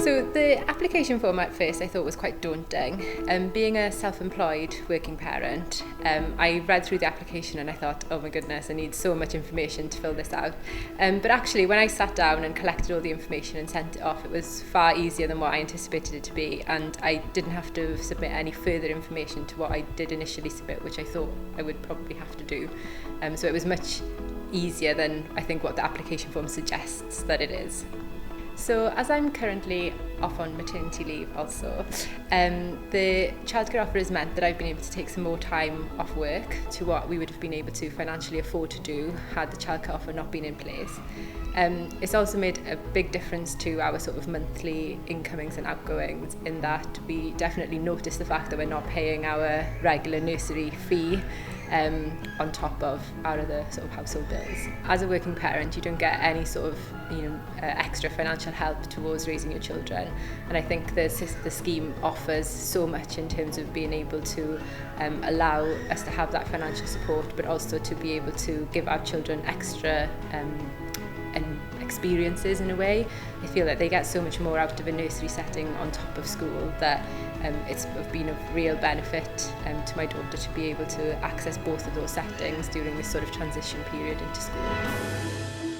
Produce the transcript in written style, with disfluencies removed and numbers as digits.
So the application form at first I thought was quite daunting. Being a self-employed working parent, I read through the application and I thought, oh my goodness, I need so much information to fill this out. But actually when I sat down and collected all the information and sent it off, it was far easier than what I anticipated it to be, and I didn't have to submit any further information to what I did initially submit, which I thought I would probably have to do. So it was much easier than I think what the application form suggests that it is. So as I'm currently off on maternity leave also, the childcare offer has meant that I've been able to take some more time off work to what we would have been able to financially afford to do had the childcare offer not been in place. It's also made a big difference to our sort of monthly incomings and outgoings, in that we definitely notice the fact that we're not paying our regular nursery fee on top of our other sort of household bills. As a working parent, you don't get any sort of extra financial help towards raising your children, and I think the scheme offers so much in terms of being able to allow us to have that financial support, but also to be able to give our children extra experiences in a way. I feel that they get so much more out of a nursery setting on top of school that it's been of real benefit to my daughter to be able to access both of those settings during this sort of transition period into school.